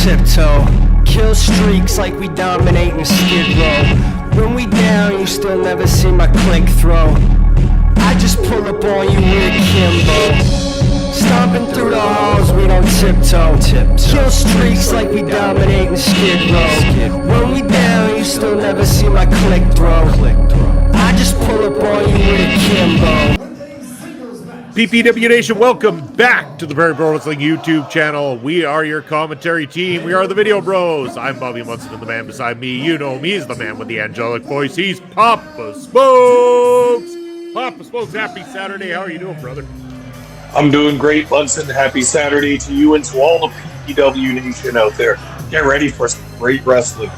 tiptoe. Kill streaks like we dominate in Skid Row. When we down, you still never see my click throw. I just pull up on you with a Kimbo. Stomping through the halls, we don't tiptoe. Kill streaks like we dominate in Skid Row. When we down, you still never see my click throw. I just pull up on you with a Kimbo. PPW Nation, welcome back to the Prairie Pro Wrestling YouTube channel. We are your commentary team. We are the Video Bros. I'm Bobby Munson, and the man beside me, you know me, is the man with the angelic voice. He's Papa Spokes. Papa Spokes, happy Saturday. How are you doing, brother? I'm doing great, Munson. Happy Saturday to you and to all the PPW Nation out there. Get ready for some great wrestling.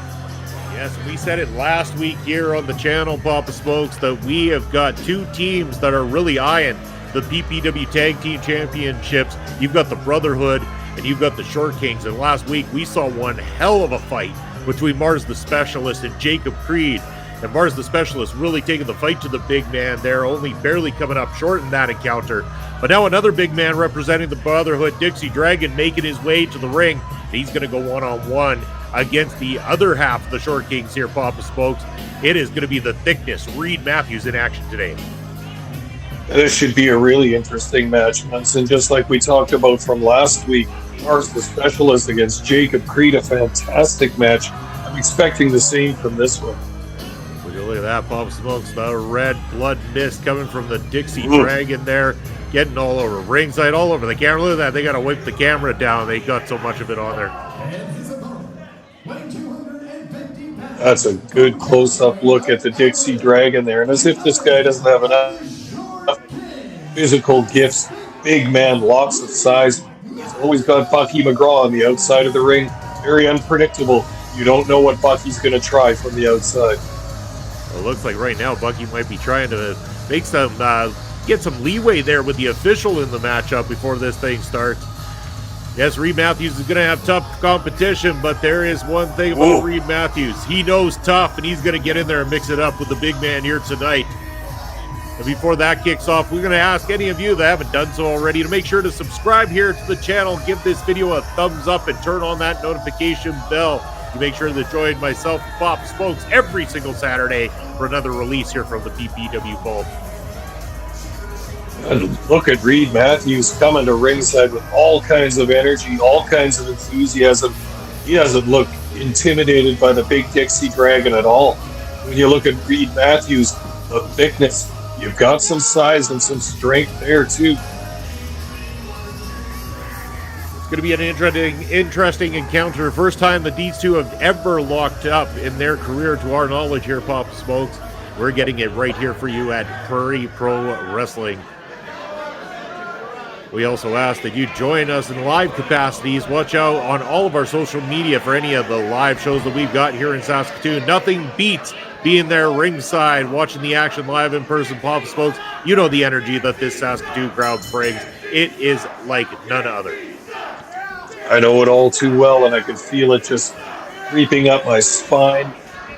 Yes, we said it last week here on the channel, Papa Spokes, that we have got two teams that are really eyeing the PPW Tag Team Championships. You've got the Brotherhood and you've got the Short Kings. And last week we saw one hell of a fight between Mars the Specialist and Jacob Creed. And Mars the Specialist really taking the fight to the big man there, only barely coming up short in that encounter. But now another big man representing the Brotherhood, Dixie Dragon, making his way to the ring. He's going to go one-on-one against the other half of the Short Kings here, Papa Spokes. It is going to be the Thickness, Reid Mathews, in action today. This should be a really interesting match, Munson. Just like we talked about from last week, Mars the Specialist against Jacob Creed, a fantastic match. I'm expecting the same from this one. Would you look at that, Papa Smokes? The red blood mist coming from the Dixie Dragon there, getting all over ringside, all over the camera. Look at that. They got to wipe the camera down. They got so much of it on there. That's a good close-up look at the Dixie Dragon there. And as if this guy doesn't have enough physical gifts, big man, lots of size. He's always got Bucky McGraw on the outside of the ring. Very unpredictable. You don't know what Bucky's going to try from the outside. Well, it looks like right now Bucky might be trying to make some get some leeway there with the official in the matchup before this thing starts. Yes, Reid Mathews is going to have tough competition, but there is one thing about Reid Mathews. He knows tough, and he's going to get in there and mix it up with the big man here tonight. And before that kicks off, we're going to ask any of you that haven't done so already to make sure to subscribe here to the channel, give this video a thumbs up, and turn on that notification bell. You make sure to join myself and Papa Spokes every single Saturday for another release here from the PPW Vault. And look at Reid Mathews coming to ringside with all kinds of energy, all kinds of enthusiasm. He doesn't look intimidated by the big Dixie Dragon at all. When you look at Reid Mathews, the thickness, you've got some size and some strength there, too. It's going to be an interesting encounter. First time that these two have ever locked up in their career, to our knowledge here, Papa Smokes. We're getting it right here for you at Prairie Pro Wrestling. We also ask that you join us in live capacities. Watch out on all of our social media for any of the live shows that we've got here in Saskatoon. Nothing beats being there ringside, watching the action live in person, Papa Spokes. You know the energy that this Saskatoon crowd brings. It is like none other. I know it all too well, and I can feel it just creeping up my spine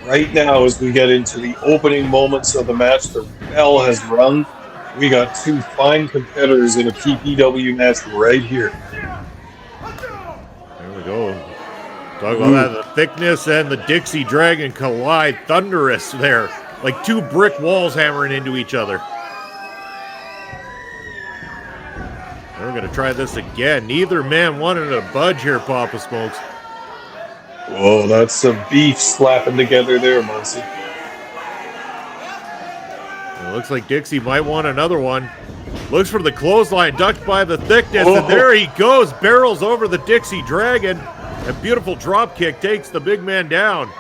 right now as we get into the opening moments of the match. The bell has rung. We got two fine competitors in a PPW match right here. There we go. Talk about that. The thickness and the Dixie Dragon collide. Thunderous there. Like two brick walls hammering into each other. And we're going to try this again. Neither man wanted to budge here, Papa Smokes. Whoa, that's some beef slapping together there, Muncie. It looks like Dixie might want another one. Looks for the clothesline, ducked by the thickness, and there he goes. Barrels over the Dixie Dragon. A beautiful drop kick takes the big man down.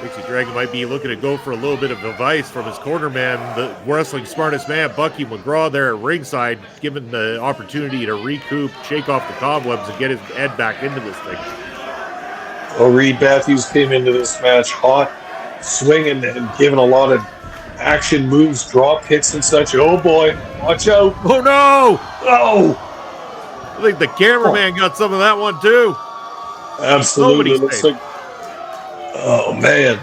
Dixie Dragon might be looking to go for a little bit of advice from his corner man, the wrestling smartest man, Bucky McGraw, there at ringside, given the opportunity to recoup, shake off the cobwebs, and get his head back into this thing. Well, Reid Mathews came into this match hot, swinging and giving a lot of action moves, drop kicks and such. Oh boy, watch out. Oh no! Oh! I think the cameraman got some of that one too. Absolutely. Looks like, oh man.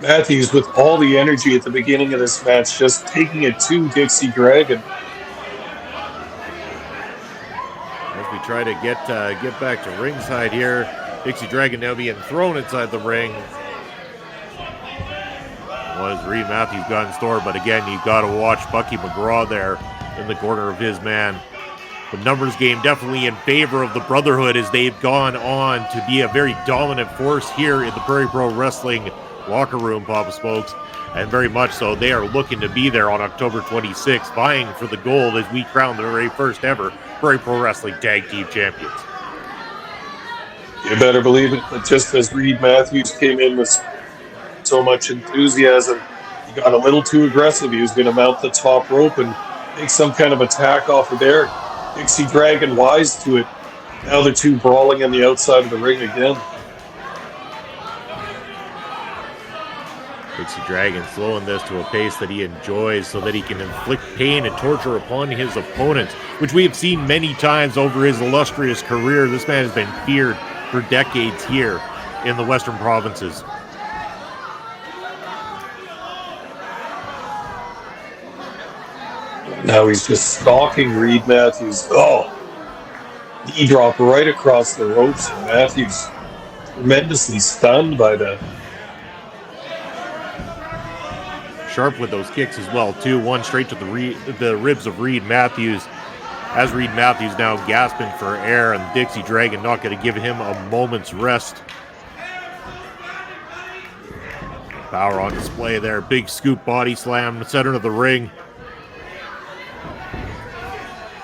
Mathews with all the energy at the beginning of this match, just taking it to Dixie Dragon. As we try to get back to ringside here. Dixie Dragon now being thrown inside the ring. What has Reid Mathews got in store? But again, you got to watch Bucky McGraw there in the corner of his man. The numbers game definitely in favor of the Brotherhood as they've gone on to be a very dominant force here in the Prairie Pro Wrestling locker room, Papa Smokes. And very much so, they are looking to be there on October 26th, vying for the gold as we crown the very first ever Prairie Pro Wrestling Tag Team Champions. You better believe it, but just as Reid Mathews came in with so much enthusiasm, he got a little too aggressive. He was going to mount the top rope and make some kind of attack off of there. Dixie Dragon wise to it. Now the two brawling on the outside of the ring again. Dixie Dragon slowing this to a pace that he enjoys so that he can inflict pain and torture upon his opponents, which we have seen many times over his illustrious career. This man has been feared for decades here in the Western provinces. Now he's just stalking Reid Mathews. Oh, knee drop right across the ropes, and Mathews tremendously stunned by that. Sharp with those kicks as well, too. One straight to the ribs of Reid Mathews. As Reid Mathews now gasping for air, and Dixie Dragon not going to give him a moment's rest. Power on display there. Big scoop body slam, center of the ring.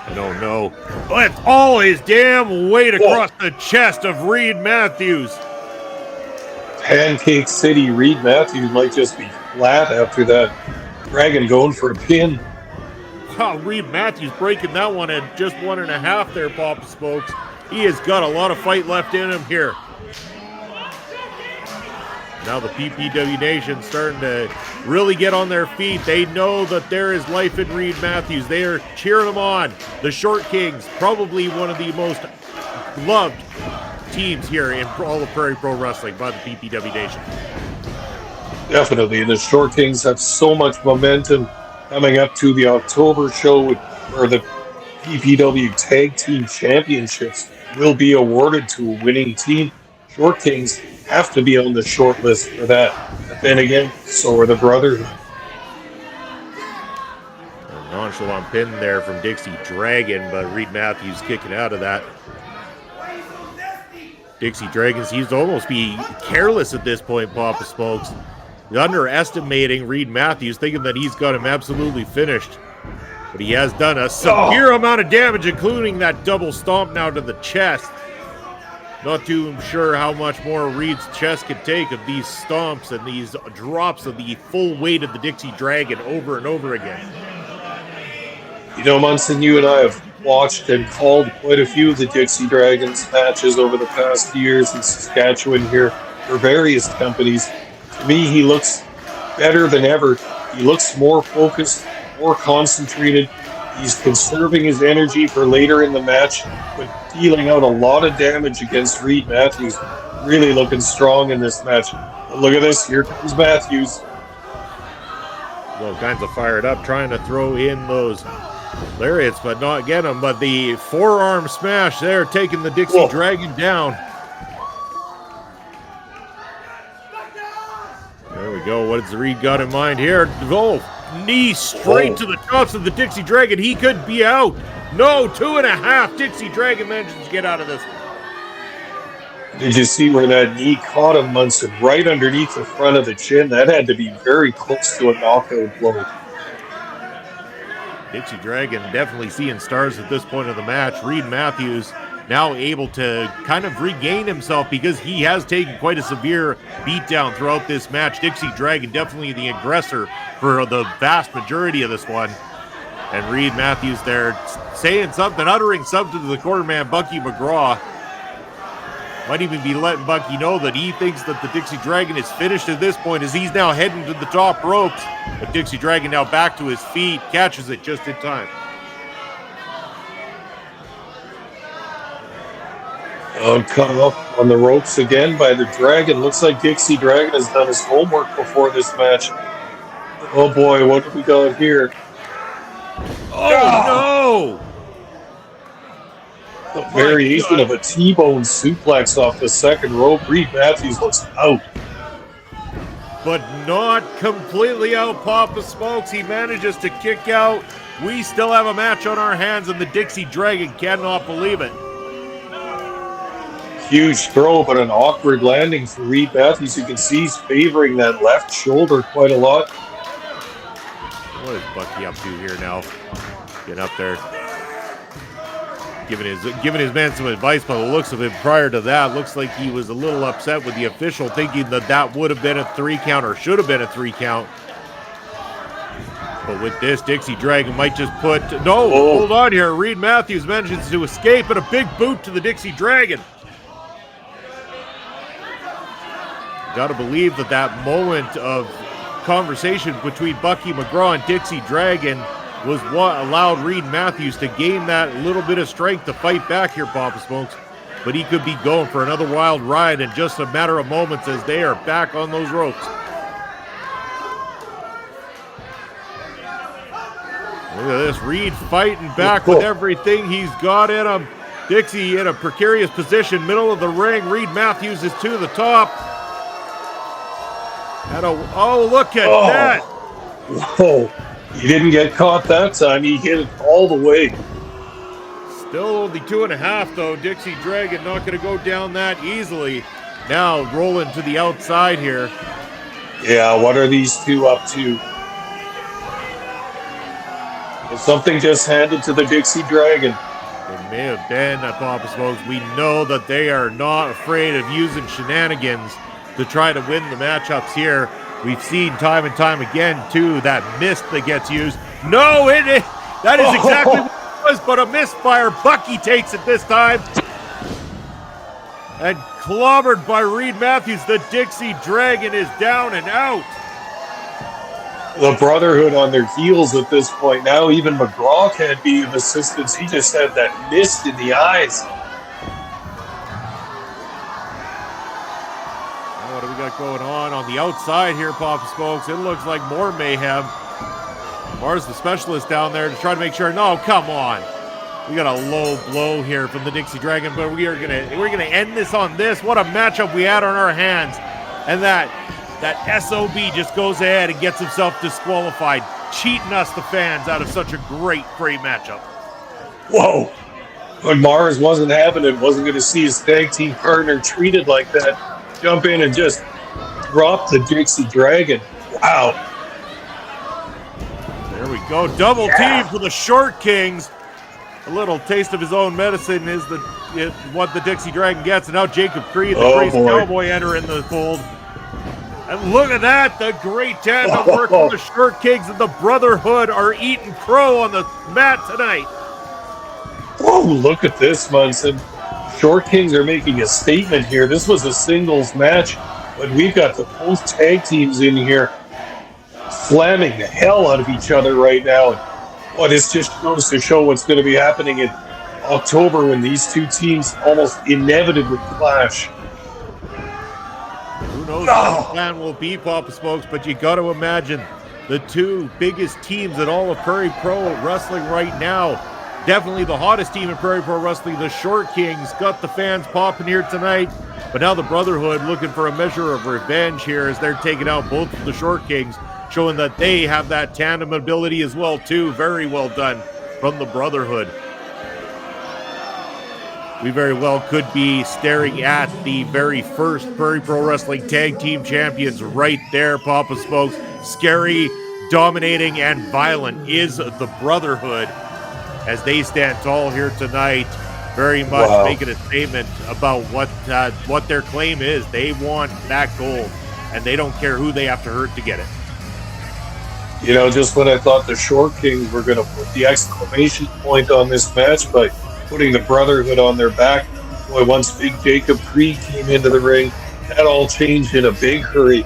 I don't know. But all his damn weight across the chest of Reid Mathews. Pancake City Reid Mathews might just be flat after that. Dragon going for a pin. Wow, Reid Mathews breaking that one at just 1.5 there, Papa Smokes. He has got a lot of fight left in him here. Now the PPW Nation starting to really get on their feet. They know that there is life in Reid Mathews. They are cheering him on. The Short Kings, probably one of the most loved teams here in all of Prairie Pro Wrestling by the PPW Nation. Definitely. The Short Kings have so much momentum coming up to the October show where the PPW Tag Team Championships will be awarded to a winning team. Short Kings have to be on the short list for that. But then again, so are the Brotherhood. A nonchalant pin there from Dixie Dragon, but Reid Mathews kicking out of that. Dixie Dragon seems to almost be careless at this point, Papa Smokes. Underestimating Reid Mathews, thinking that he's got him absolutely finished. But he has done a severe amount of damage, including that double stomp now to the chest. Not too sure how much more Reid's chest could take of these stomps and these drops of the full weight of the Dixie Dragon over and over again. You know, Munson, you and I have watched and called quite a few of the Dixie Dragons matches over the past years in Saskatchewan here for various companies. To me, he looks better than ever. He looks more focused, more concentrated. He's conserving his energy for later in the match, but dealing out a lot of damage against Reid Mathews. Really looking strong in this match. But look at this. Here comes Mathews. Well, kinds of fired up, trying to throw in those lariats, but not get them. But the forearm smash there, taking the Dixie Dragon down. There we go. What has Reid got in mind here? Oh, knee straight to the tops of the Dixie Dragon. He could be out. No, 2.5. Dixie Dragon manages to get out of this one. Did you see where that knee caught him, Munson? Right underneath the front of the chin. That had to be very close to a knockout blow. Dixie Dragon definitely seeing stars at this point of the match. Reid Mathews now able to kind of regain himself because he has taken quite a severe beatdown throughout this match. Dixie Dragon definitely the aggressor for the vast majority of this one. And Reid Mathews there saying something, uttering something to the quarterman, Bucky McGraw. Might even be letting Bucky know that he thinks that the Dixie Dragon is finished at this point as he's now heading to the top ropes. But Dixie Dragon now back to his feet, catches it just in time. Cut off on the ropes again by the Dragon. Looks like Dixie Dragon has done his homework before this match. Oh boy, what have we got here? Oh no! The My variation God. of a T-bone suplex off the second rope. Reid Mathews looks out. But not completely out, Papa Smokes. He manages to kick out. We still have a match on our hands, and the Dixie Dragon cannot believe it. Huge throw, but an awkward landing for Reid Mathews. You can see he's favoring that left shoulder quite a lot. What is Bucky up to here now? Getting up there. Giving his man some advice by the looks of it. Prior to that, looks like he was a little upset with the official, thinking that would have been a 3 count or should have been a 3 count. But with this, Dixie Dragon might just put... No, hold on here. Reid Mathews manages to escape, and a big boot to the Dixie Dragon. Got to believe that moment of conversation between Bucky McGraw and Dixie Dragon was what allowed Reid Mathews to gain that little bit of strength to fight back here, Papa Smokes. But he could be going for another wild ride in just a matter of moments as they are back on those ropes. Look at this, Reid fighting back with everything he's got in him. Dixie in a precarious position, middle of the ring. Reid Mathews is to the top. Oh, look at that. Whoa. He didn't get caught that time. He hit it all the way. Still only 2.5, though. Dixie Dragon not going to go down that easily. Now rolling to the outside here. Yeah, what are these two up to? Is something just handed to the Dixie Dragon? It may have been at Papa Smokes. We know that they are not afraid of using shenanigans to try to win the matchups here. We've seen time and time again, too, that mist that gets used. No, that is exactly what it was, but a misfire. Bucky takes it this time. And clobbered by Reid Mathews. The Dixie Dragon is down and out. The Brotherhood on their heels at this point. Now even McGraw can't be of assistance. He just had that mist in the eyes. What do we got going on the outside here, Papa Smokes? It looks like more mayhem. Mars, the specialist down there to try to make sure. No, come on. We got a low blow here from the Dixie Dragon, but we're gonna end this on this. What a matchup we had on our hands. And that SOB just goes ahead and gets himself disqualified, cheating us, the fans, out of such a great matchup. Whoa. But Mars wasn't having it, wasn't going to see his tag team partner treated like that. Jump in and just drop the Dixie Dragon. Wow. There we go. Double team for the Short Kings. A little taste of his own medicine is what the Dixie Dragon gets. And now Jacob Creed, the Crazy Cowboy, enter in the fold. And look at that. The great tandem work from the Short Kings and the Brotherhood are eating crow on the mat tonight. Whoa, look at this, Munson. Short Kings are making a statement here. This was a singles match, but we've got the both tag teams in here slamming the hell out of each other right now. And this just goes to show what's going to be happening in October when these two teams almost inevitably clash. Who knows what the plan will be, Papa Smokes, but you got to imagine the two biggest teams in all of Prairie Pro Wrestling right now. Definitely the hottest team in Prairie Pro Wrestling, the Short Kings, got the fans popping here tonight. But now the Brotherhood looking for a measure of revenge here as they're taking out both of the Short Kings, showing that they have that tandem ability as well, too. Very well done from the Brotherhood. We very well could be staring at the very first Prairie Pro Wrestling Tag Team Champions right there, Papa Smokes. Scary, dominating, and violent is the Brotherhood as they stand tall here tonight, very much making a statement about what their claim is. They want that gold, and they don't care who they have to hurt to get it. You know, just when I thought the Short Kings were going to put the exclamation point on this match by putting the Brotherhood on their back, boy, once Big Jacob Creed came into the ring, that all changed in a big hurry.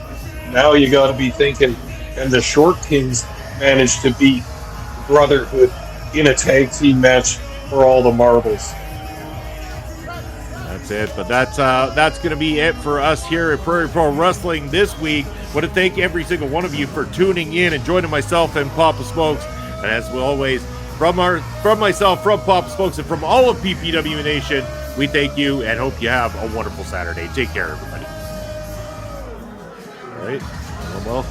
Now you got to be thinking, and the Short Kings managed to beat the Brotherhood in a tag team match for all the marbles. That's it, but that's going to be it for us here at Prairie Pro Wrestling this week. I want to thank every single one of you for tuning in and joining myself and Papa Smokes. And as always, From myself, from Papa Smokes, and from all of PPW Nation, we thank you and hope you have a wonderful Saturday. Take care, everybody. All right. Well.